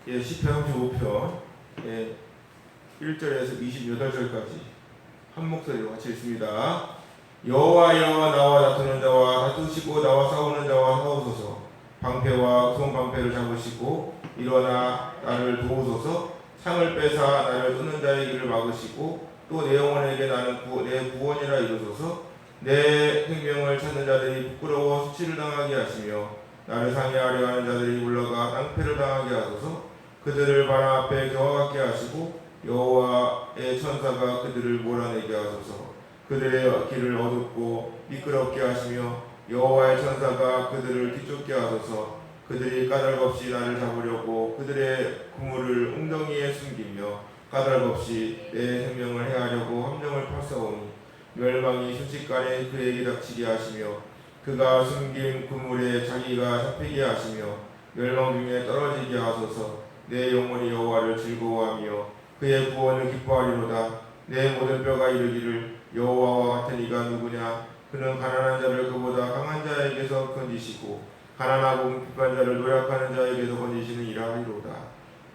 시편 35편 1절에서 28절까지 한 목소리로 같이 읽습니다. 여호와여, 나와 다투는 자와 다투시고 나와 싸우는 자와 싸우소서. 방패와 손방패를 잡으시고 일어나 나를 도우소서. 창을 빼사 나를 쏘는 자의 길을 막으시고 또 내 영혼에게 나는 내 구원이라 이루소서. 내 생명을 찾는 자들이 부끄러워 수치를 당하게 하시며 나를 상해하려 하는 자들이 물러가 낭패를 당하게 하소서. 그들을 바람 앞에 겨워갖게 하시고 여호와의 천사가 그들을 몰아내게 하소서. 그들의 길을 어둡고 미끄럽게 하시며 여호와의 천사가 그들을 뒤쫓게 하소서. 그들이 까닭없이 나를 잡으려고 그들의 그물을 웅덩이에 숨기며 까닭없이 내 생명을 해하려고 함정을 펼사오니 멸망이 순식간에 그에게 닥치게 하시며 그가 숨긴 그물에 자기가 잡히게 하시며 멸망 중에 떨어지게 하소서. 내 영혼이 여호와를 즐거워하며 그의 구원을 기뻐하리로다. 내 모든 뼈가 이르기를 여호와와 같은 이가 누구냐. 그는 가난한 자를 그보다 강한 자에게서 건지시고 가난하고 궁핍한 자를 노력하는 자에게서 건지시느니라 하리로다.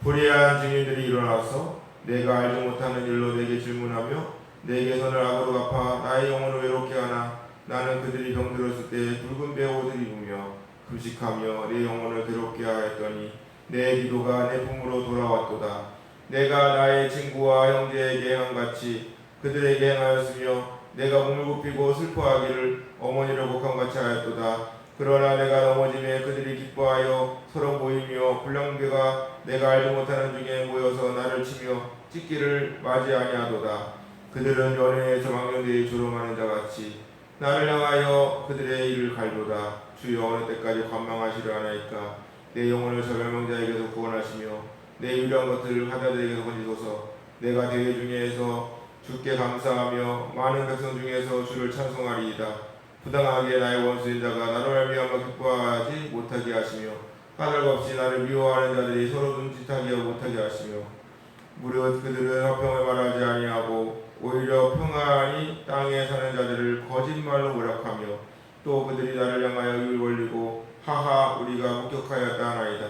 불의한 증인들이 일어나서 내가 알지 못하는 일로 내게 질문하며 내게 선을 악으로 갚아 나의 영혼을 외롭게 하나. 나는 그들이 병들었을 때 붉은 배옷을 입으며 금식하며 내 영혼을 괴롭게 하였더니 내 기도가 내 품으로 돌아왔도다. 내가 나의 친구와 형제에게 행함같이 그들에게 행하였으며 내가 몸을 굽히고 슬퍼하기를 어머니를 곡함같이 하였도다. 그러나 내가 넘어짐에 그들이 기뻐하여 서로 모이며 불량배가 내가 알지 못하는 중에 모여서 나를 치며 찢기를 맞이 아니하도다. 그들은 연회에서 망령되이 조롱하는 자같이 나를 향하여 그들의 일을 갈도다. 주여, 어느 때까지 관망하시려 하나이까. 내 영혼을 저 멸망자에게서 구원하시며 내 유일한 것들을 하나들에게서 건지소서. 내가 대회 중에서 주께 감사하며 많은 백성 중에서 주를 찬송하리이다. 부당하게 나의 원수인 자가 나로 말미암아 기뻐하지 못하게 하시며 까닭없이 나를 미워하는 자들이 서로 눈짓하게 못하게 하시며 무릇 그들은 화평을 말하지 아니하고 오히려 평안히 땅에 사는 자들을 거짓말로 모략하며 또 그들이 나를 향하여 입을 벌리고 하하 우리가 목격하였다 하나이다.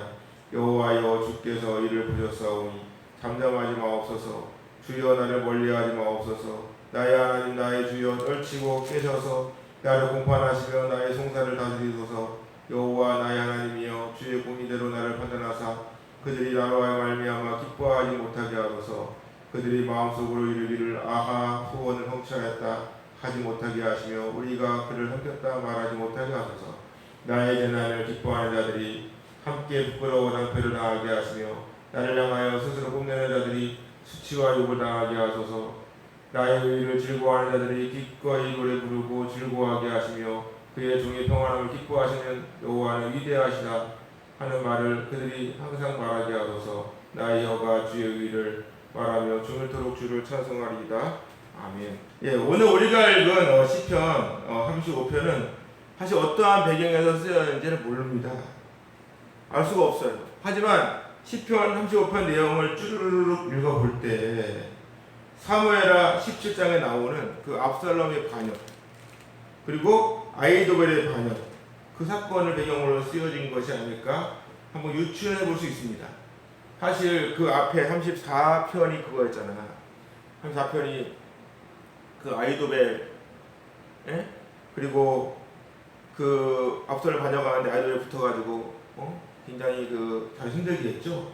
여호와여, 주께서 이를 보셨사오니 잠잠하지 마옵소서. 주여, 나를 멀리하지 마옵소서. 나의 하나님 나의 주여, 떨치고 깨셔서 나를 공판하시며 나의 송사를 다스리소서. 여호와 나의 하나님이여, 주의 공의대로 나를 판단하사 그들이 나로 말미암아 기뻐하지 못하게 하소서. 그들이 마음속으로 이르기를 아하 후원을 성취하였다 하지 못하게 하시며 우리가 그를 삼켰다 말하지 못하게 하소서. 나의 재난을 기뻐하는 자들이 함께 부끄러워 낭패를 당하게 하시며 나를 향하여 스스로 뽐내는 자들이 수치와 욕을 당하게 하소서. 나의 의를 즐거워하는 자들이 기꺼이 노래 부르고 즐거워하게 하시며 그의 종의 평안함을 기뻐하시는 여호와는 위대하시다 하는 말을 그들이 항상 말하게 하소서. 나의 혀가 주의 의를 말하며 종일토록 주를 찬송하리이다. 아멘. 오늘 우리가 읽은 시편 35편은 사실 어떠한 배경에서 쓰여졌는지는 모릅니다. 알 수가 없어요. 하지만 시편 35편 내용을 쭈르륵 읽어볼 때 사무엘하 17장에 나오는 그 압살롬의 반역 그리고 아이도벨의 반역, 그 사건을 배경으로 쓰여진 것이 아닐까 한번 유추해 볼 수 있습니다. 사실 그 앞에 34편이 그거였잖아. 34편이 그 아이도벨 그리고 그 압살롬 반역하는데 아이도벨 붙어가지고 굉장히 잘 힘들게 했죠.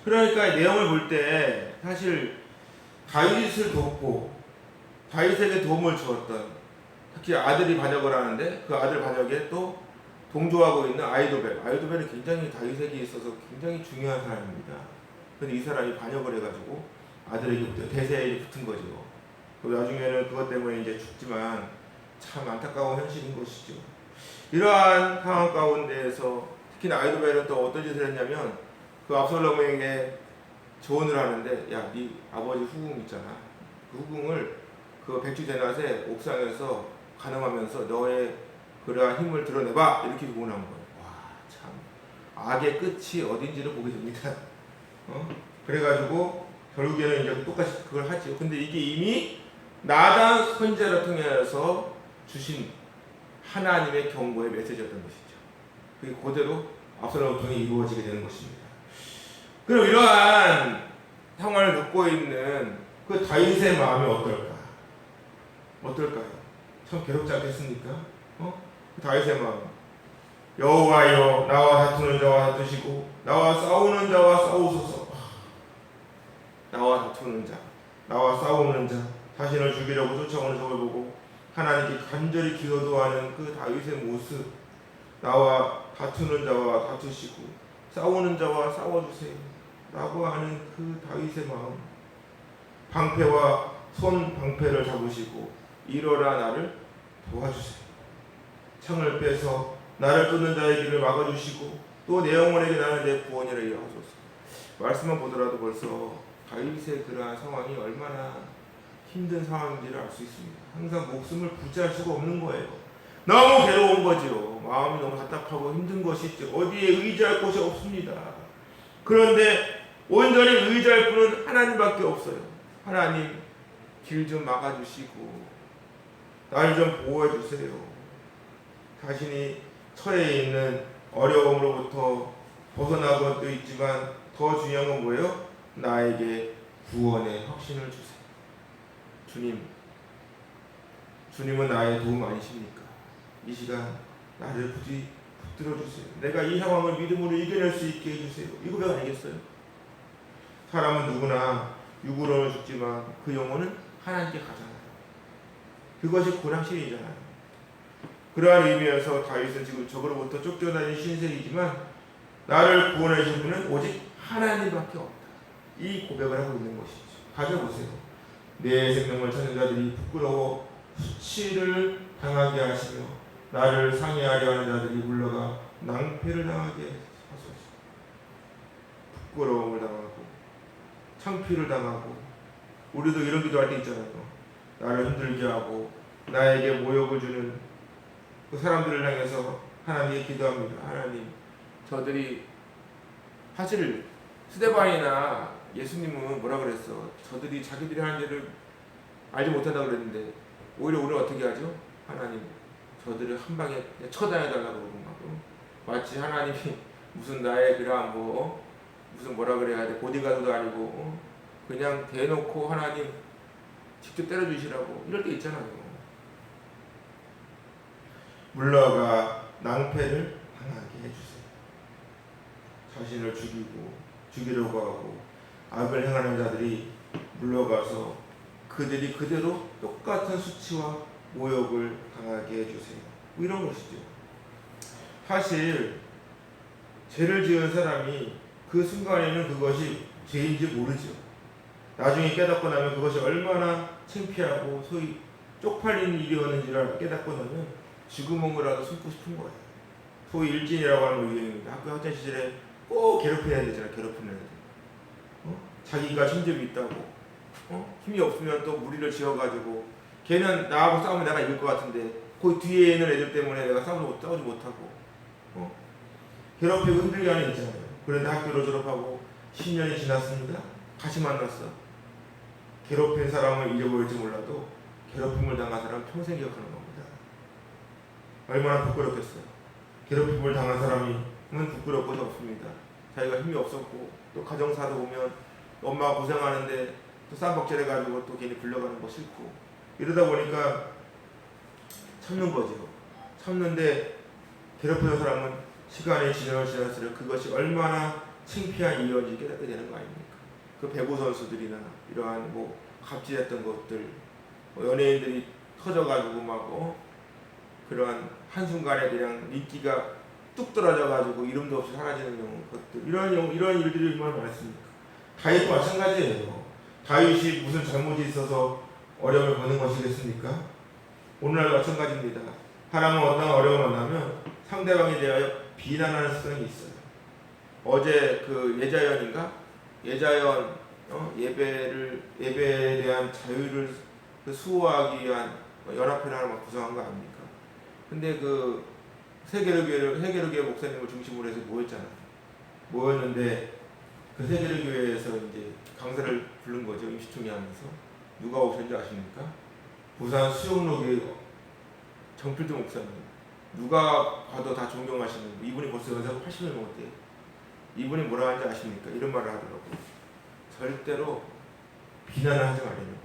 그러니까 내용을 볼 때 사실 다윗을 돕고 다윗에게 도움을 주었던, 특히 아들이 반역을 하는데 그 아들 반역에 또 동조하고 있는 아이도벨이 굉장히 다윗에게 있어서 굉장히 중요한 사람입니다. 그런데 이 사람이 반역을 해가지고 아들에게 대세에 붙은 거죠. 그리고 나중에는 그것 때문에 이제 죽지만 참 안타까운 현실인 것이죠. 이러한 상황 가운데에서 특히나 아이도벨은 또 어떤 짓을 했냐면 그 압살롬에게 조언을 하는데, 야, 네 아버지 후궁 있잖아. 그 후궁을 그 백주대낮에 옥상에서 간음하면서 너의 그러한 힘을 드러내봐, 이렇게 조언한 거예요. 와, 참 악의 끝이 어딘지를 보게 됩니다. 그래가지고 결국에는 이제 똑같이 그걸 하죠. 근데 이게 이미 나단 선지자를 통해서 주신 하나님의 경고의 메시지였던 것이죠. 그게 그대로 압살롬을 통해 이루어지게 되는 것입니다. 그럼 이러한 상황을 겪고 있는 그 다윗의 마음이 어떨까? 어떨까요? 참 괴롭지 않겠습니까? 그 다윗의 마음. 여호와여 나와 다투는 자와 다투시고 나와 싸우는 자와 싸우소서. 나와 다투는 자, 나와 싸우는 자, 자신을 죽이려고 쫓아오는 적을 보고 하나님께 간절히 기도하는 그 다윗의 모습. 나와 다투는 자와 다투시고 싸우는 자와 싸워주세요 라고 하는 그 다윗의 마음. 방패와 손 방패를 잡으시고 이러라 나를 도와주세요. 창을 빼서 나를 쫓는 자의 길을 막아주시고 또 내 영혼에게 나는 내 구원이라 이어하소서. 말씀만 보더라도 벌써 다윗의 그러한 상황이 얼마나 힘든 상황인지를 알 수 있습니다. 항상 목숨을 부지할 수가 없는 거예요. 너무 괴로운 거죠. 마음이 너무 답답하고 힘든 것이죠. 어디에 의지할 곳이 없습니다. 그런데 온전히 의지할 분은 하나님밖에 없어요. 하나님 길 좀 막아주시고 날 좀 보호해주세요. 자신이 처해 있는 어려움으로부터 벗어나고도 있지만 더 중요한 건 뭐예요? 나에게 구원의 확신을 주세요. 주님은 나의 도움 아니십니까? 이 시간 나를 부디 붙들어 주세요. 내가 이 상황을 믿음으로 이겨낼 수 있게 해주세요. 이 고백 아니겠어요? 사람은 누구나 육으로는 죽지만 그 영혼은 하나님께 가잖아요. 그것이 고난신이잖아요. 그러한 의미에서 다윗은 지금 저로부터 쫓겨다닌 신세이지만 나를 구원해 주신 분은 오직 하나님밖에 없다. 이 고백을 하고 있는 것이죠. 가져보세요. 내 생명을 찾는 자들이 부끄러워 수치를 당하게 하시며 나를 상해하려 하는 자들이 물러가 낭패를 당하게 하소서. 부끄러움을 당하고 창피를 당하고 우리도 이런 기도할 때 있잖아요. 나를 힘들게 하고 나에게 모욕을 주는 그 사람들을 향해서 하나님께 기도합니다. 하나님, 저들이 사실 스데반이나 예수님은 뭐라 그랬어? 저들이 자기들이 하는 일을 알지 못한다고 그랬는데 오히려 우리는 어떻게 하죠? 하나님, 저들을 한 방에 처단해달라고 그러고 마치 하나님이 무슨 나의 그런 무슨 뭐라 그래야 돼? 보디가드도 아니고 그냥 대놓고 하나님 직접 때려주시라고 이럴 때 있잖아요. 물러가 낭패를 당하게 해주세요. 자신을 죽이려고 하고 악을 행하는 자들이 물러가서 그들이 그대로 똑같은 수치와 모욕을 당하게 해주세요. 이런 것이죠. 사실 죄를 지은 사람이 그 순간에는 그것이 죄인지 모르죠. 나중에 깨닫고 나면 그것이 얼마나 창피하고 소위 쪽팔린 일이었는지를 깨닫고 나면 쥐구멍이라도 숨고 싶은 거예요. 소위 일진이라고 하는 거 유행입니다. 학교 학창 시절에 꼭 괴롭혀야 되잖아요. 괴롭히는 애들. 자기가 힘점이 있다고. 힘이 없으면 또 무리를 지어가지고 걔는 나하고 싸우면 내가 이길 것 같은데 그 뒤에 있는 애들 때문에 내가 싸우지 못하고 괴롭히고 힘들게 하는 애 있잖아요. 그런데 학교를 졸업하고 10년이 지났습니다. 다시 만났어. 괴롭힌 사람을 잊어버릴지 몰라도 괴롭힘을 당한 사람은 평생 기억하는 겁니다. 얼마나 부끄럽겠어요. 괴롭힘을 당한 사람은 부끄러울 것이 없습니다. 자기가 힘이 없었고 또 가정사도 보면 엄마가 고생하는데 또 쌈박질해가지고 또 괜히 불려가는 거 싫고 이러다 보니까 참는 거죠. 참는데 괴롭히는 사람은 시간이 지날수록 그것이 얼마나 창피한 일인지 깨닫게 되는 거 아닙니까? 그 배구 선수들이나 이러한 갑질했던 것들 연예인들이 터져가지고 그러한 한순간에 그냥 인기가 뚝 떨어져가지고 이름도 없이 사라지는 것들 이런 일들이 얼마나 많습니까? 다윗도 마찬가지예요. 다윗이 무슨 잘못이 있어서 어려움을 받는 것이겠습니까? 오늘날 마찬가지입니다. 하나님은 어떤 어려움을 만나면 상대방에 대하여 비난하는 습성이 있어요. 어제 그 예자연 예배에 대한 자유를 수호하기 위한 연합회를 하나 구성한 거 아닙니까? 근데 그 세계로교회 목사님을 중심으로 해서 모였는데 그 세계로교회에서 이제 강사를 부른 거죠. 임시총회 하면서. 누가 오셨는지 아십니까? 부산 수영로교회 정필도 목사님. 누가 봐도 다 존경하시는 이분이 벌써 연세가 80년 넘었대요. 이분이 뭐라 하는지 아십니까? 이런 말을 하더라고요. 절대로 비난을 하지 말라는.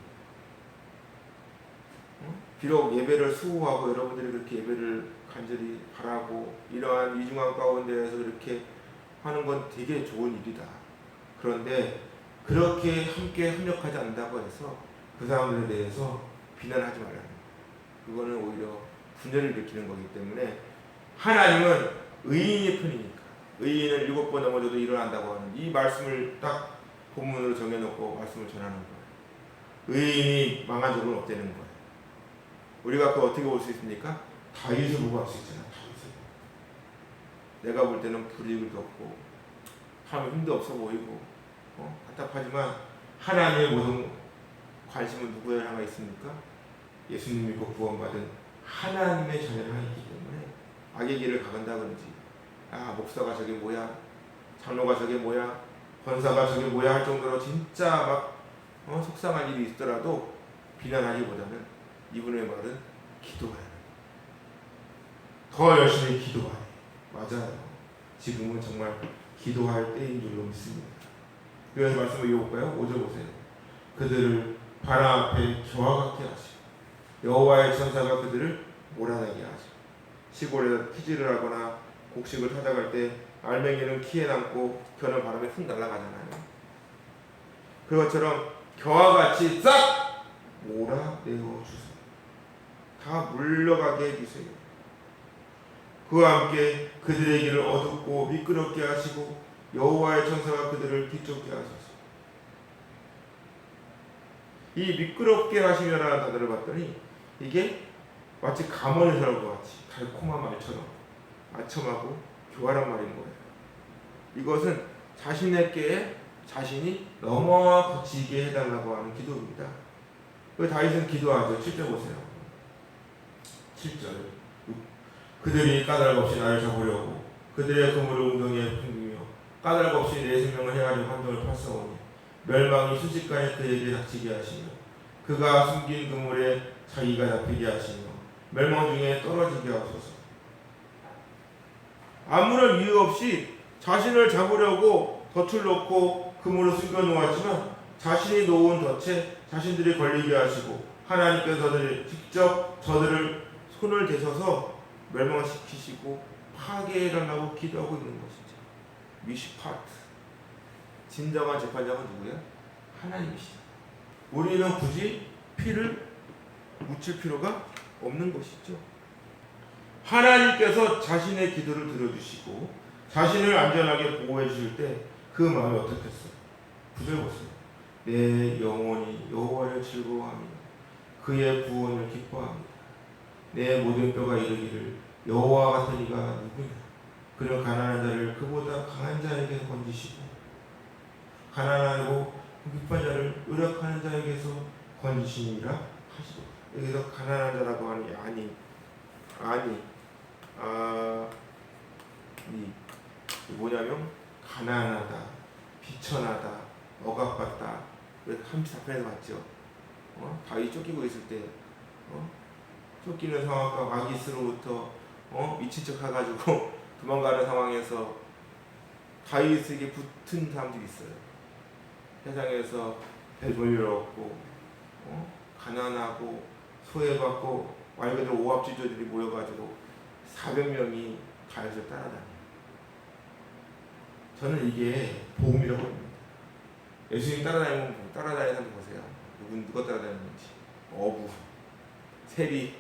비록 예배를 수호하고 여러분들이 그렇게 예배를 간절히 바라고 이러한 이중한 가운데에서 이렇게 하는 건 되게 좋은 일이다. 그런데 그렇게 함께 협력하지 않는다고 해서 그 사람들에 대해서 비난하지 말라는 거예요. 그거는 오히려 분열을 일으키는 거기 때문에 하나님은 의인의 편이니까 의인은 7번 넘어져도 일어난다고 하는 이 말씀을 딱 본문으로 정해놓고 말씀을 전하는 거예요. 의인이 망한 적은 없다는 거예요. 우리가 그거 어떻게 볼 수 있습니까? 다윗을 보고 할 수 있잖아요. 다윗을. 내가 볼 때는 불이익도 없고 참 힘도 없어 보이고 답답하지만 하나님의 모든 관심은 누구에 향하 있습니까? 예수님 믿고 구원받은 하나님의 자녀를 하기 때문에 악의 길을 가간다 그러지. 목사가 저게 뭐야, 장로가 저게 뭐야, 권사가 저게 뭐야 할 정도로 진짜 막 속상한 일이 있더라도 비난하기보다는 이분의 말은 기도하라. 더 열심히 기도하라. 맞아요. 지금은 정말 기도할 때인 줄로 믿습니다. 그래서 말씀을 이어볼까요? 5절 보세요. 그들을 바람 앞에 겨와 같게 하시고 여호와의 천사가 그들을 몰아내게 하시고 시골에서 피질을 하거나 곡식을 찾아갈 때 알맹이는 키에 남고 겨는 바람에 훅 날아가잖아요. 그것처럼 겨와 같이 싹 몰아내어 주세요. 다 물러가게 해주세요. 그와 함께 그들의 길을 어둡고 미끄럽게 하시고 여호와의 천사가 그들을 뒤쫓게 하소서. 이 미끄럽게 하시며라는 단어를 봤더니 이게 마치 감언에서라고 같이 달콤한 말처럼 아첨하고 교활한 말인 거예요. 이것은 자신에게 자신이 넘어 그치게 해달라고 하는 기도입니다. 그 다윗은 기도하죠. 7절 보세요. 7절. 그들이 까닭없이 나를 잡으려고 그들의 그물을 웅덩이에 풍기며 까닭없이 내 생명을 해하려 환경을 펼쳐오니 멸망이 순식간에 그에게 닥치게 하시며 그가 숨긴 그물에 자기가 잡히게 하시며 멸망 중에 떨어지게 하소서. 아무런 이유 없이 자신을 잡으려고 덫을 놓고 그물을 숨겨 놓았지만 자신이 놓은 덫에 자신들이 걸리게 하시고 하나님께서 직접 저들을 손을 대셔서 멸망시키시고 파괴해달라고 기도하고 있는 것이죠. 미시파트. 진정한 재판장은 누구야? 하나님이시죠. 우리는 굳이 피를 묻힐 필요가 없는 것이죠. 하나님께서 자신의 기도를 들어주시고 자신을 안전하게 보호해 주실 때 그 마음이 어떻겠어요? 9절 보세요. 내 영혼이 여호와를 즐거워합니다. 그의 구원을 기뻐합니다. 내 모든 뼈가 이르기를 여호와 같은 이가 누구냐? 그는 가난한 자를 그보다 강한 자에게서 건지시고 가난하고 급한 자를 노력하는 자에게서 건지시니라 하시고. 여기서 가난한 자라고 하는 게 뭐냐면 가난하다, 비천하다, 억압받다. 왜 34편에서 봤죠? 다윗 쫓기고 있을 때 쫓기는 상황과 마기스로부터 미친 척 해가지고 도망가는 상황에서 다윗에게 붙은 사람들이 있어요. 세상에서 배불리 얻고 가난하고 소외받고 말 그대로 오합지졸들이 모여가지고 400명이 다윗을 따라다녀요. 저는 이게 복음이라고 봅니다. 예수님 따라다니는 사람 보세요. 누가 따라다니는지. 어부, 세리,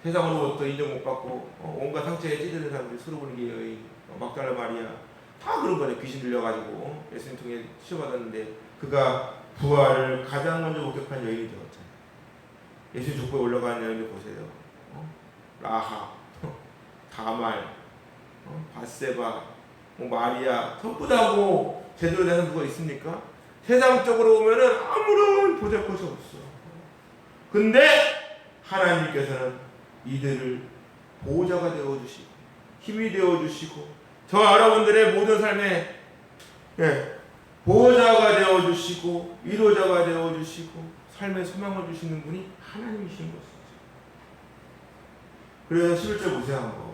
세상으로부터 인정 못 받고 온갖 상처에 찌드는 사람들이 수르보는 여인, 막달라 마리아 다 그런 거죠. 귀신 들려가지고 예수님 통해 치유받았는데 그가 부활을 가장 먼저 목격한 여인이 되었잖아요. 예수님 족보에 올라가는 여인을 보세요. 라하, 다말, 바세바, 마리아 전부 다 제대로 되는 누가 있습니까? 세상적으로 보면은 아무런 보잘 것이 없어. 근데 하나님께서는 이들을 보호자가 되어주시고 힘이 되어주시고 저 여러분들의 모든 삶에 보호자가 되어주시고 위로자가 되어주시고 삶의 소망을 주시는 분이 하나님이신 것이죠. 그래서 11절 보세요 한번.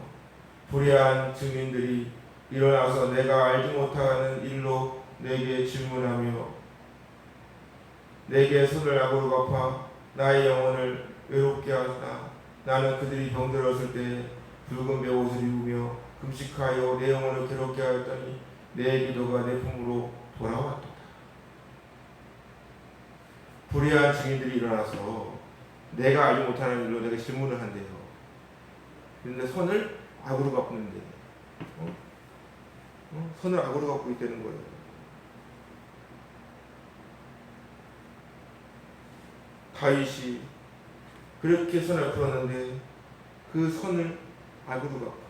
불의한 증인들이 일어나서 내가 알지 못하는 일로 내게 질문하며 내게 손을 악으로 갚아 나의 영혼을 외롭게 하사 나는 그들이 병들었을 때 붉은 베옷을 입으며 금식하여 내 영혼을 괴롭게 하였더니 내 기도가 내 품으로 돌아왔도다. 불의한 증인들이 일어나서 내가 알지 못하는 일로 내가 질문을 한대요. 그런데 선을 악으로 갚는데 선을 악으로 갚고 있다는 거예요. 다윗이 그렇게 선을 풀었는데 그 선을 악으로 갚고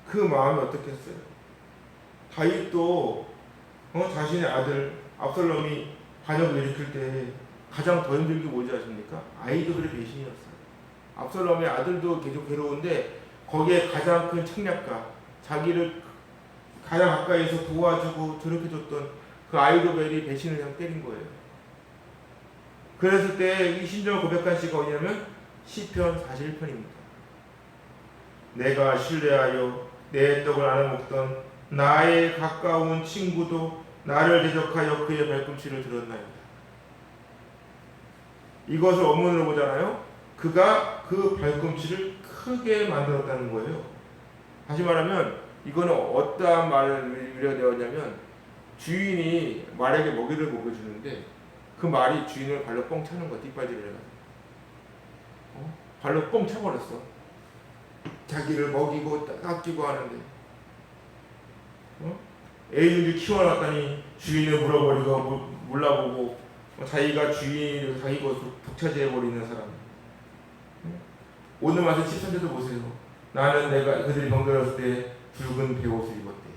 그 마음이 어떻겠어요? 다윗도 자신의 아들 압살롬이 반역을 일으킬 때 가장 더 힘든 게 뭔지 아십니까? 아이들의 배신이었어요. 압살롬의 아들도 계속 괴로운데 거기에 가장 큰 책략가, 자기를 가장 가까이서 도와주고 저렇게줬던 그 아이도벨이 배신을 그냥 때린 거예요. 그랬을 때 이 심정을 고백한 시가 어디냐면 시편 41편입니다. 내가 신뢰하여 내 떡을 나눠 먹던 나의 가까운 친구도 나를 대적하여 그의 발꿈치를 들었나이다. 이것을 원문으로 보잖아요. 그가 그 발꿈치를 크게 만들었다는 거예요. 다시 말하면 이거는 어떠한 말을 유래되었냐면 주인이 말에게 먹이를 먹여주는데 그 말이 주인을 발로 뻥 차는 거야. 뒷발질을 해가지고 발로 뻥 차버렸어. 자기를 먹이고 닦이고 하는데 애인을 키워놨더니 주인을 물어버리고 물라보고 자기가 주인을 자기 것으로 독차지해버리는 사람. 오늘 말씀 13절도 보세요. 나는 내가 그들이 병들었을 때 붉은 베옷을 입었대.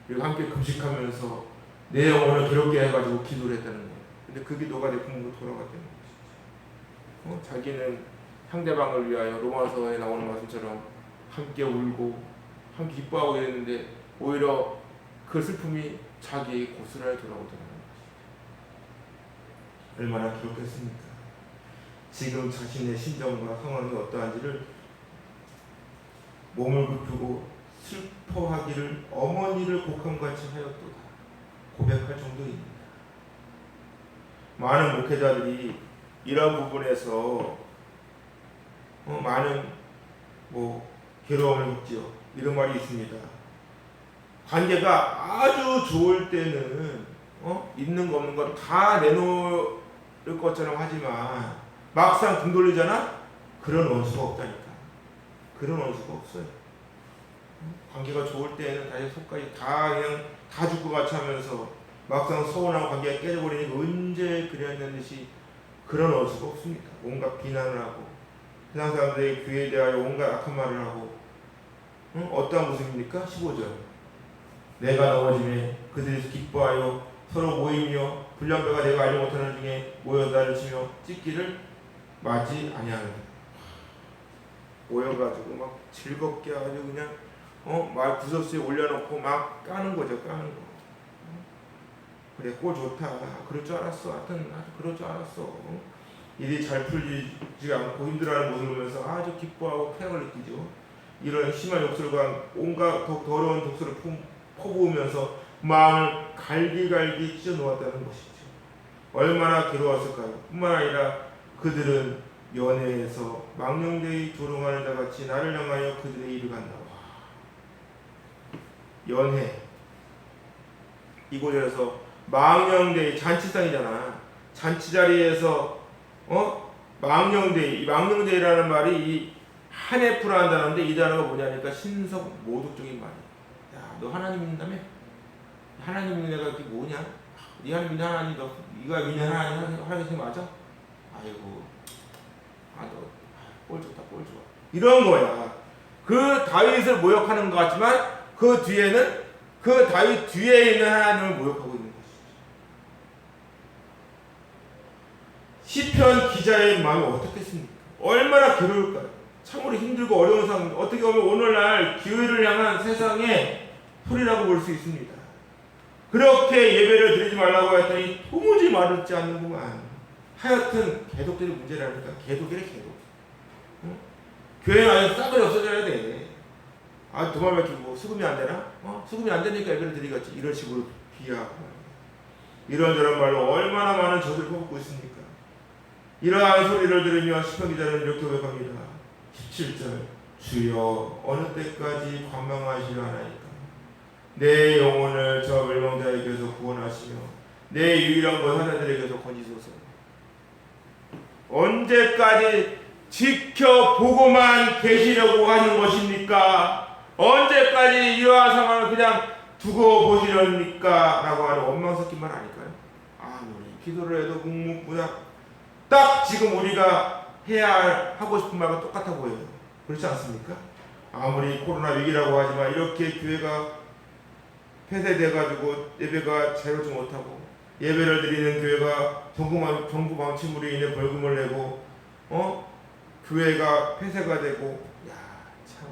그리고 함께 금식하면서 내 영혼을 괴롭게 해가지고 기도를 했다는 거예요. 근데 그 기도가 내 품으로 돌아갔다는 거예요. 자기는 상대방을 위하여 로마서에 나오는 말씀처럼 함께 울고 함께 기뻐하고 이랬는데 오히려 그 슬픔이 자기의 고스란히 돌아오더라는 것이죠. 얼마나 기록했습니까? 지금 자신의 심정과 상황이 어떠한지를 몸을 굽히고 슬퍼하기를 어머니를 곡함같이 하였도다 고백할 정도입니다. 많은 목회자들이 이런 부분에서 많은 괴로움을 겪지요. 이런 말이 있습니다. 관계가 아주 좋을 때는 있는 거 없는 거 다 내놓을 것처럼 하지만 막상 등 돌리잖아? 그런 원수가 없다니까. 그런 원수가 없어요. 관계가 좋을 때는 다시 속까지 다 그냥 다 죽고 같이 하면서 막상 서운하고 관계가 깨져버리니까 언제 그랬는듯이 그런 원수가 없습니다. 온갖 비난을 하고 세상 사람들의 교회에 대하여 온갖 악한 말을 하고 어떠한 모습입니까? 15절 내가 넘어짐에 그들이 기뻐하여 서로 모이며 불량배가 내가 알지 못하는 중에 모여 나를 치며 찢기를 맞지 아니하느니라. 모여가지고 막 즐겁게 아주 그냥 말 구석수에 올려놓고 막 까는 거죠. 까는 거. 그래 꼴 좋다. 그럴 줄 알았어. 하여튼 그럴 줄 알았어. 일이 잘 풀리지 않고 힘들어하는 모습을 보면서 아주 기뻐하고 쾌락을 느끼죠. 이런 심한 욕설과 온갖 더러운 독설을 퍼부으면서 마음을 갈기갈기 찢어 놓았다는 것이죠. 얼마나 괴로웠을까요? 뿐만 아니라 그들은 연회에서 망령되이 조롱하는 자같이 나를 향하여 그들의 일을 간다. 연회 이곳에서 망령되이 잔치상이잖아. 잔치 자리에서 망령되이 망령되이라는 말이 이 하네프라는 단어인데 이 단어가 뭐냐니까 신석 모독적인 말이야. 야, 너 하나님 믿는다며? 하나님 믿는 애가 그게 뭐냐? 네 하나님 믿는 하나님 네가 믿는 하나님 맞아? 아이고, 너 꼴 좋다 꼴 좋아. 이런 거야. 그 다윗을 모욕하는 것 같지만 그 뒤에는 그 다윗 뒤에 있는 하나님을 모욕하고 있는 것이죠. 시편 기자의 마음이 어떻겠습니까? 얼마나 괴로울까요? 참으로 힘들고 어려운 상황. 어떻게 보면 오늘날 기회를 향한 세상의 소리라고 볼 수 있습니다. 그렇게 예배를 드리지 말라고 했더니 도무지 말을 듣지 않는구만. 하여튼 개독들이 문제라니까. 개독이래 개독. 교회 안에 싸그리 없어져야 돼. 아, 두 말 밝히고 수금이 안 되나? 수금이 안 되니까 예배를 드리겠지. 이런 식으로 비하하고 이런저런 말로 얼마나 많은 저주를 퍼붓고 있습니까? 이러한 소리를 들으며 시편 기자는 이렇게 고백합니다. 17절 주여 어느 때까지 관망하시려 하나이까? 내 영혼을 저 멸망자에게서 구원하시며 내 유일한 것 하나들에게서 건지소서. 언제까지 지켜보고만 계시려고 하는 것입니까? 언제까지 이러한 상황을 그냥 두고 보시렵니까? 라고 하는 원망 섞인 말 아닐까요? 아무리 기도를 해도 묵묵부답 딱 지금 우리가 하고 싶은 말과 똑같아 보여요. 그렇지 않습니까? 아무리 코로나 위기라고 하지만 이렇게 교회가 폐쇄돼가지고 예배가 자유롭지 못하고 예배를 드리는 교회가 정부 방침으로 인해 벌금을 내고 교회가 폐쇄가 되고 참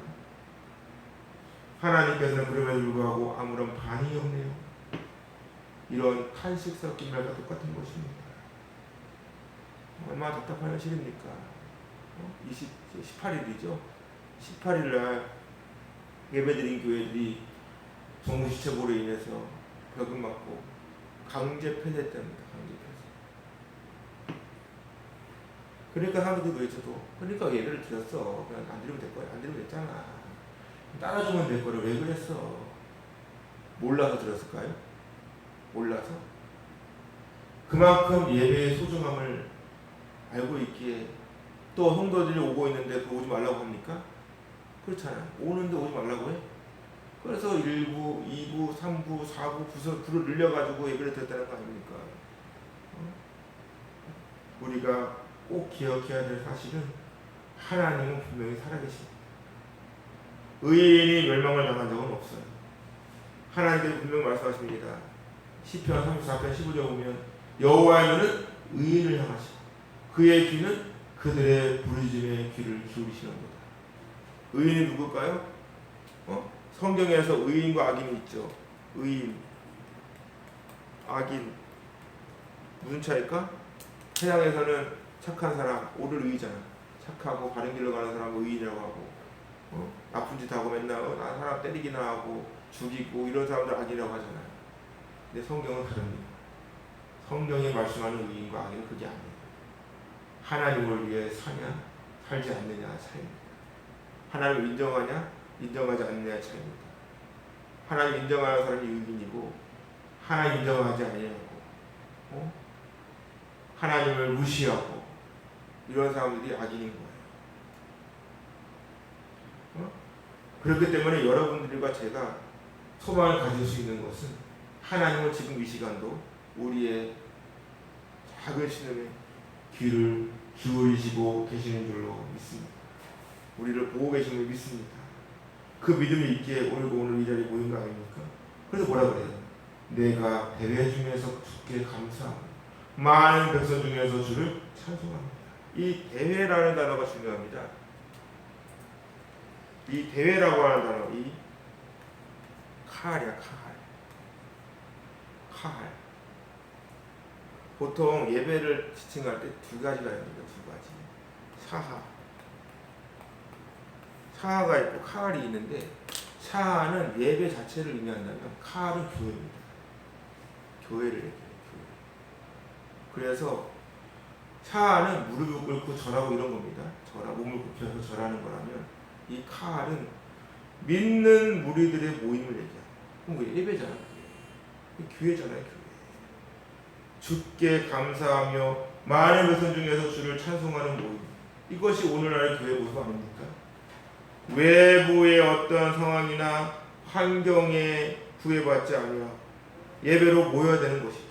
하나님께서는 그럼에도 불구하고 아무런 반응이 없네요. 이런 탄식 섞인 말과 똑같은 것입니다. 얼마나 답답한 현실입니까? 18일이죠. 18일날 예배드린 교회들이 정부 시책으로 인해서 벌금 맞고 강제 폐쇄됩니다. 강제 폐쇄. 그러니까 사람들이 그랬어도 그러니까 예배를 드렸어. 그냥 안 드리면 될 거야. 안 드리면 됐잖아. 따라주면 될 거를 왜 그랬어? 몰라서 드렸을까요? 몰라서? 그만큼 예배의 소중함을 알고 있기에 또 성도들이 오고 있는데 그 오지 말라고 합니까? 그렇잖아요. 오는데 오지 말라고 해? 그래서 1부, 2부, 3부, 4부, 9를 늘려가지고 예배를 드렸다는 거 아닙니까? 우리가 꼭 기억해야 될 사실은 하나님은 분명히 살아계십니다. 의인이 멸망을 당한 적은 없어요. 하나님께서 분명히 말씀하십니다. 시편 34편 15절 보면 여호와의 눈은 의인을 향하시고 그의 귀는 그들의 부르짖음에 귀를 기울이시는도다. 의인이 누굴까요? 성경에서 의인과 악인이 있죠. 의인, 악인 무슨 차이일까? 세상에서는 착한 사람, 옳을 의잖아. 착하고 바른 길로 가는 사람을 의인이라고 하고 나쁜 짓 하고 맨날 사람 때리기나 하고 죽이고 이런 사람들 악인이라고 하잖아요. 근데 성경은 다릅니다. 성경에 말씀하는 의인과 악인은 그게 아니에요. 하나님을 위해 사냐 살지 않느냐 차이입니다. 하나님을 인정하냐 인정하지 않느냐 차이입니다. 하나님 인정하는 사람이 의인이고 하나님 인정하지 아니하고 하나님을 무시하고 이런 사람들이 악인인 거예요. 그렇기 때문에 여러분들과 제가 소망을 가질 수 있는 것은 하나님은 지금 이 시간도 우리의 작은 신음에 귀를 기울이시고 계시는 줄로 믿습니다. 우리를 보고 계심을 믿습니다. 그 믿음이 있기에 오늘 이 자리에 모인 거 아닙니까? 그래서 뭐라 그래요? 내가 대회 중에서 주께 감사합니다. 많은 백성 중에서 주를 찬송합니다. 이 대회라는 단어가 중요합니다. 이 대회라고 하는 단어, 이 칼이야, 칼. 보통 예배를 지칭할 때 두 가지가 있습니다. 두 가지. 사하가 있고 카알이 있는데 사하는 예배 자체를 의미한다면 카알은 교회입니다. 교회를 얘기해요. 교회. 그래서 사하는 무릎을 꿇고 절하고 이런 겁니다. 몸을 굽혀서 절하는 거라면 이 카알은 믿는 무리들의 모임을 얘기해요. 그럼 예배잖아요. 교회잖아요. 교회. 주께 감사하며 많은 백성 중에서 주를 찬송하는 모임. 이것이 오늘날의 교회 모습 아닙니까? 외부의 어떤 상황이나 환경에 구애받지 아니하 예배로 모여야 되는 것이죠.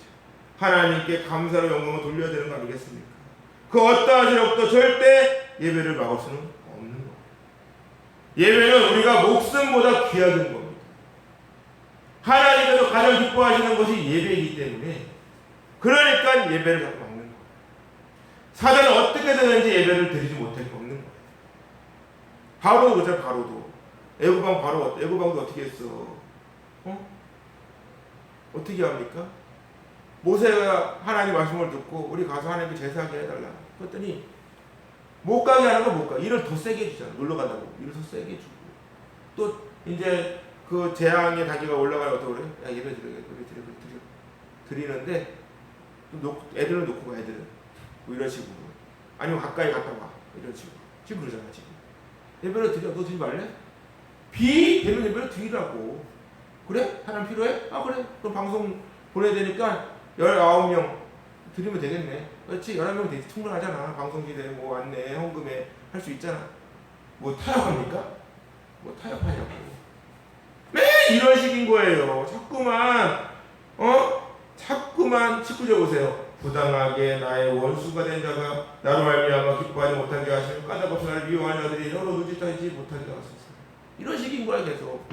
하나님께 감사로 영광을 돌려야 되는 거 아니겠습니까? 그 어떠한 세력도 절대 예배를 막을 수는 없는 겁니다. 예배는 우리가 목숨보다 귀하게 겁니다. 하나님께서 가장 기뻐하시는 것이 예배이기 때문에 그러니까 예배를 자꾸 막는 거예요. 사단은 어떻게든지 예배를 드리지 못할 수 없는 거예요. 바로도 그렇잖아요. 바로도 애고방도 어떻게 했어? 어떻게 합니까? 모세가 하나님 말씀을 듣고 우리 가서 하나님께 제사하게 해달라. 그랬더니 못 가게 하는 거 못 가. 일을 더 세게 해주잖아. 놀러 간다고 일을 더 세게 해주고 또 이제 그 재앙의 단계가 올라가면 어떻게 그래? 야, 예배 드려. 드리는데 애들은 놓고 가, 애들은. 뭐 이런 식으로. 아니면 가까이 갔다 와. 이런 식으로. 지금 그러잖아, 지금. 예배를 드려. 너 드리지 말래? 비대면 예배를 드리라고. 그래? 사람 필요해? 아, 그래. 그럼 방송 보내야 되니까 19명 드리면 되겠네. 그렇지? 11명 되지. 충분하잖아. 방송기대 뭐 안내, 헌금에 할 수 있잖아. 뭐 타협합니까? 뭐 타협하냐고. 매일 이런 식인 거예요. 자꾸만 19절 보세요. 부당하게 나의 원수가 된 자가 나로 말미암아 기뻐하지 못하게 하시며 까닭없이 나를 미워하는 자들이 너로 눈짓하지 못하게 하소서. 이런 식인 거야 계속.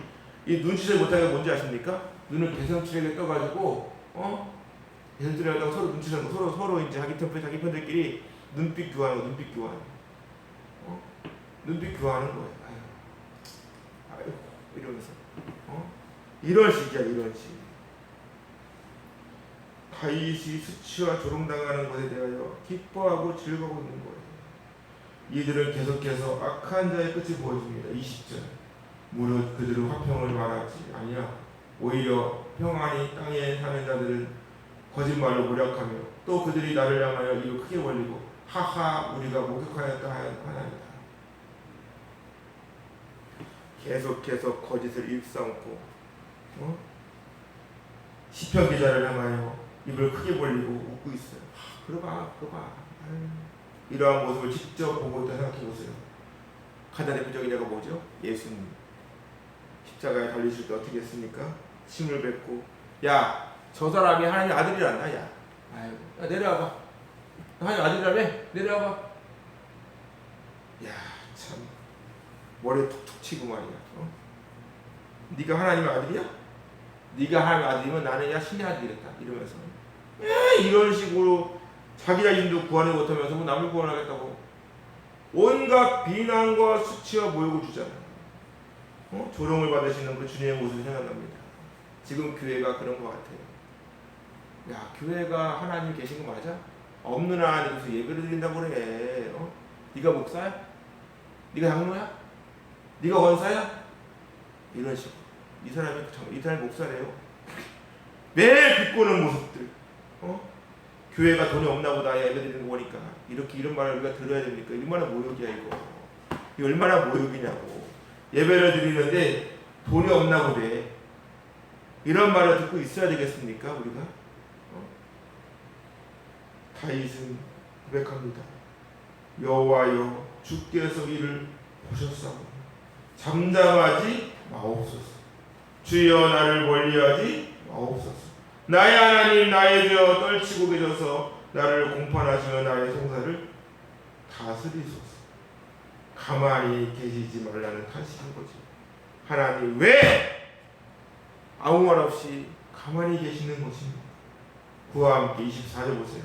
이 눈짓을 못하게 뭔지 아십니까? 눈을 개성치레게 떠가지고 얘들이랑 서로 눈치를 서로 이제 자기 편들끼리 눈빛 교환하고 눈빛 교환. 눈빛 교환하는 거예요. 아유 이러면서 이런 식이야, 이런 식. 다윗이 수치와 조롱당하는 것에 대하여 기뻐하고 즐거워 있는 거예요. 이들은 계속해서 악한 자의 끝을 보여줍니다. 20절. 무릇 그들은 화평을 말하지 아니야. 오히려 평안히 땅에 사는 자들은 거짓말로 모략하며 또 그들이 나를 향하여 입을 크게 벌리고 하하 우리가 목격하였다 하나이다. 계속해서 거짓을 입삼고 시편 기자를 향하여 입을 크게 벌리고 웃고 있어요. 그러 봐. 이러한 모습을 직접 보고 있다 생각해 보세요. 가장 대표적인 예가 뭐죠? 예수님. 십자가에 달리실 때 어떻게 했습니까? 침을 뱉고 야, 저 사람이 하나님 아들이란다. 야, 아이고, 야, 내려와봐. 하나님 아들이라며? 내려와봐. 야, 참 머리에 툭툭 치고 말이야. 네가 하나님의 아들이야? 네가 하나님의 아들이면 나는 야 신의 아들이겠다. 이러면서 이런 식으로 자기 자신도 구원을 못하면서 뭐 남을 구원하겠다고 온갖 비난과 수치와 모욕을 주잖아요. 조롱을 받으시는 그 주님의 모습이 생각납니다. 지금 교회가 그런 것 같아요. 야, 교회가 하나님 계신 거 맞아? 없는 하나님께서 예배를 드린다고 그래. 네가 목사야? 네가 장로야? 네가 원사야? 이런 식으로. 이 사람이 목사래요. 매일 비꼬는 모습들. 교회가 돈이 없나 보다 예배 드리는 거 보니까 이런 말을 우리가 들어야 됩니까? 얼마나 모욕이야 이거. 이거 얼마나 모욕이냐고. 예배를 드리는데 돈이 없나 보대. 이런 말을 듣고 있어야 되겠습니까 우리가? 다윗은 고백합니다. 여호와여 주께서 이를 보셨사오니 잠잠하지 마옵소서. 주여 나를 멀리하지 마옵소서. 나의 하나님 나의 되어 떨치고 계셔서 나를 공판하시며 나의 송사를 다스리소서. 가만히 계시지 말라는 탓인 거지. 하나님 왜 아무 말 없이 가만히 계시는 것입니까? 그와 함께 24절 보세요.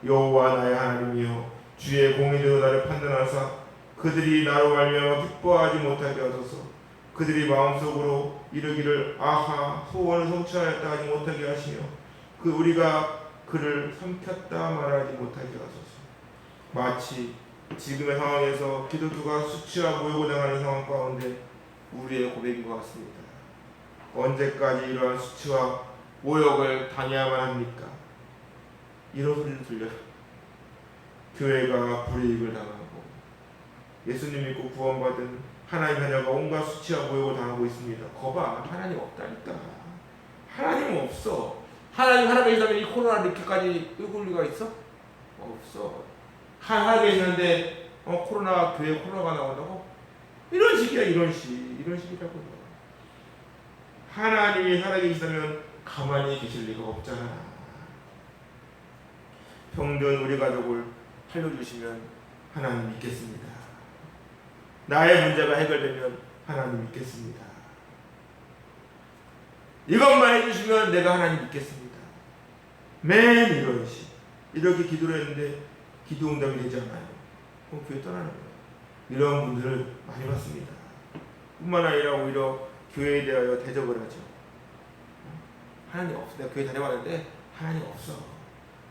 여호와 나의 하나님이여 주의 공의대로 나를 판단하사 그들이 나로 말미암아 기뻐하지 못하게 하소서. 그들이 마음속으로 이르기를 아하 소원을 성취하였다 하지 못하게 하시며 우리가 그를 삼켰다 말하지 못하게 하소서. 마치 지금의 상황에서 기독교가 수치와 모욕을 당하는 상황 가운데 우리의 고백인 것 같습니다. 언제까지 이러한 수치와 모욕을 당해야만 합니까? 이런 소리를 들려요. 교회가 불이익을 당하고 예수님 믿고 구원받은 하나님 자녀가 온갖 수치와 모욕을 당하고 있습니다. 거봐, 하나님 없다니까. 하나님 없어. 하나님 계시다면 이 코로나를 이렇게까지 끌고 리가 있어? 없어. 하나 계시는데 코로나가 나온다고? 이런 식이야. 이런 식이라고. 하나님이 살아계시다면 가만히 계실 리가 없잖아. 병든 우리 가족을 살려주시면 하나님 믿겠습니다. 나의 문제가 해결되면 하나님 믿겠습니다. 이것만 해주시면 내가 하나님 믿겠습니다. 맨 이런 식. 이렇게 기도를 했는데 기도 응답이 되지 않아요. 그럼 교회 떠나는 거예요. 이런 분들을 많이 봤습니다. 뿐만 아니라 오히려 교회에 대하여 대적을 하죠. 하나님 없어. 내가 교회 다녀왔는데 하나님 없어.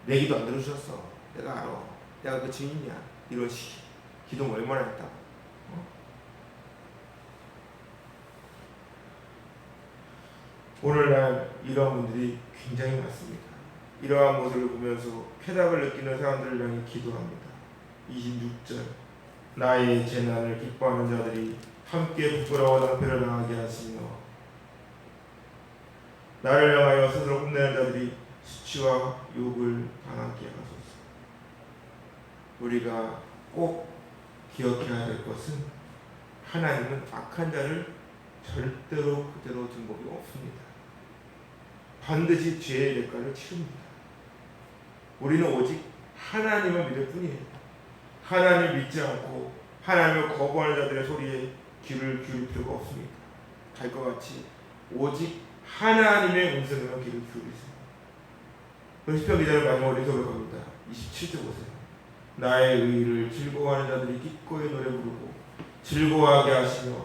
내 기도 안 들어주셨어. 내가 알아. 내가 그 증인이야. 이런 식. 기도 얼마나 했다고. 오늘날 이러한 분들이 굉장히 많습니다. 이러한 모습을 보면서 쾌락을 느끼는 사람들을 향해 기도합니다. 26절 나의 재난을 기뻐하는 자들이 함께 부끄러워 낭패를 당하게 하시며 나를 향하여 스스로 뽐내는 자들이 수치와 욕을 당하게 하소서. 우리가 꼭 기억해야 될 것은 하나님은 악한 자를 절대로 그대로 둔 법이 없습니다. 반드시 죄의 대가를 치릅니다. 우리는 오직 하나님을 믿을 뿐이에요. 하나님을 믿지 않고 하나님을 거부하는 자들의 소리에 귀를 기울일 필요가 없습니다. 갈 것 같이 오직 하나님의 음성에만 귀를 기울이세요. 시편 기자는 마지막으로 이렇게 고백합니다. 27절 보세요. 나의 의를 즐거워하는 자들이 기꺼이 노래 부르고 즐거워하게 하시며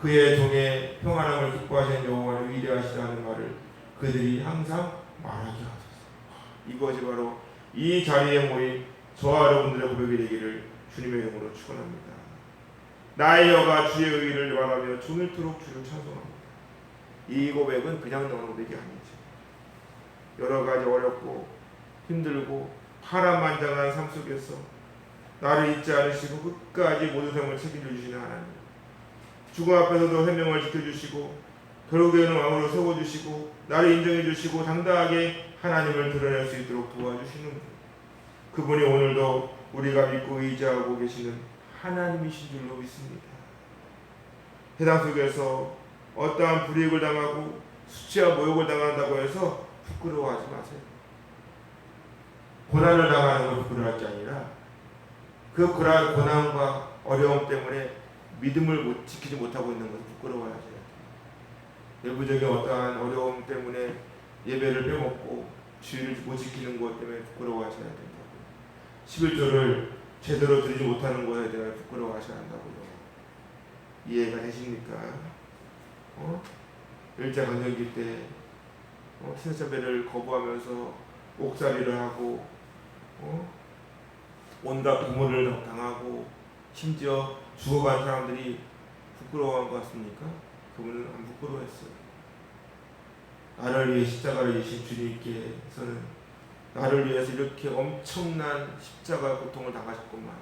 그의 종의 평안함을 기뻐하시는 여호와는 위대하시다는 말을 그들이 항상 말하게 하소서. 이것이 바로 이 자리에 모인 저와 여러분들의 고백이 되기를 주님의 이름으로 축원합니다. 나의 여가 주의 의를 말하며 종일토록 주를 찬송합니다. 이 고백은 그냥 나오는 고백이 아니죠. 여러 가지 어렵고 힘들고 파란만장한 삶 속에서 나를 잊지 않으시고 끝까지 모든 삶을 책임져 주시는 하나님, 죽음 앞에서도 생명을 지켜주시고 결국에는 왕으로 세워주시고 나를 인정해 주시고 당당하게 하나님을 드러낼 수 있도록 도와주시는 분, 그분이 오늘도 우리가 믿고 의지하고 계시는 하나님이신 줄로 믿습니다. 세상 속에서 어떠한 불이익을 당하고 수치와 모욕을 당한다고 해서 부끄러워하지 마세요. 고난을 당하는 걸 부끄러워할 게 아니라 그 고난과 어려움 때문에 믿음을 지키지 못하고 있는 것을 부끄러워하셔야 돼요. 내부적인 어떠한 어려움 때문에 예배를 빼먹고 주의를 못 지키는 것 때문에 부끄러워하셔야 된다고요. 11조를 제대로 드리지 못하는 것에 대해 부끄러워하셔야 한다고요. 이해가 되십니까? 일제 강점기 때 신사참배를 거부하면서 옥살이를 하고 온갖 부모를 당하고 심지어 죽어간 사람들이 부끄러워한 것 같습니까? 그분은 안 부끄러워했어요. 나를 위해 십자가를 지신 주님께서는 나를 위해서 이렇게 엄청난 십자가 고통을 당하셨구만.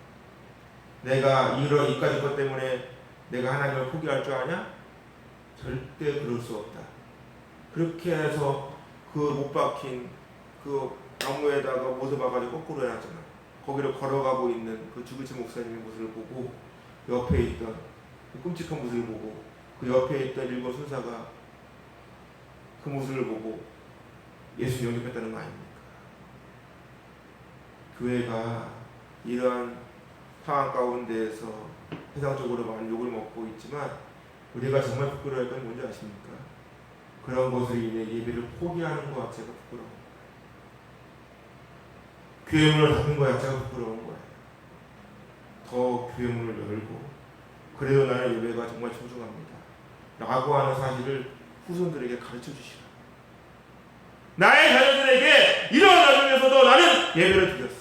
내가 이까지 것 때문에 내가 하나님을 포기할 줄 아냐? 절대 그럴 수 없다. 그렇게 해서 그 못 박힌 그 나무에다가 못을 박아가지고 거꾸로 해놨잖아. 거기를 걸어가고 있는 그 주기철 목사님의 모습을 보고 옆에 있던 그 끔찍한 모습을 보고 그 옆에 있던 일본 순사가 그 모습을 보고 예수 영접했다는 거 아닙니까? 교회가 이러한 상황 가운데에서 세상적으로 많은 욕을 먹고 있지만 우리가 정말 부끄러워할 건 뭔지 아십니까? 그런 것으로 인해 예배를 포기하는 것 자체가 부끄러워. 교회 문을 닫는 것 자체가 부끄러운 거예요. 더 교회 문을 열고 그래도 나는 예배가 정말 소중합니다 라고 하는 사실을 후손들에게 가르쳐 주시라. 나의 자녀들에게 이런 나중에서도 나는 예배를 드렸어.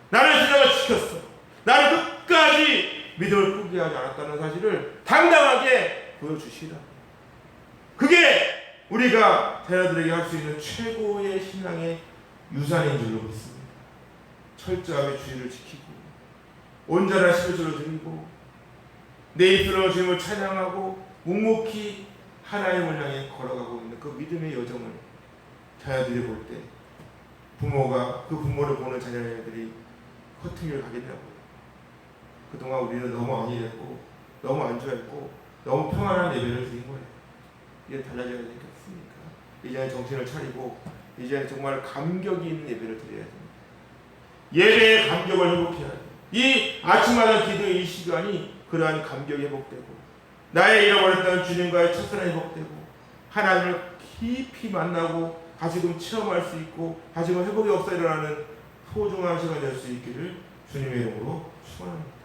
나는 신앙을 지켰어. 나는 끝까지 믿음을 포기하지 않았다는 사실을 당당하게 보여주시라. 그게 우리가 자녀들에게 할 수 있는 최고의 신앙의 유산인 줄로 믿습니다. 철저하게 주의를 지키고 온전한 시를 드리고 내 입술로 주님을 찬양하고 묵묵히 하나님을 향해 걸어가고 있는 그 믿음의 여정을 자녀들이 볼 때 부모가 그 부모를 보는 자녀들이 커팅을 가겠냐고요. 그동안 우리는 너무 안일했고 너무 안주했고 너무 평안한 예배를 드린 거예요. 이제 달라져야 되는 게 없습니까? 이제는 정신을 차리고 이제는 정말 감격이 있는 예배를 드려야 됩니다. 예배의 감격을 회복해야 돼요. 이 아침마다 기도의 이 시간이 그러한 감격이 회복되고 나의 잃어버렸던 주님과의 첫사랑이 회복되고 하나님을 깊이 만나고 다시금 체험할 수 있고 다시금 회복이 없어 일어나는 소중한 시간이 될 수 있기를 주님의 이름으로 축원합니다.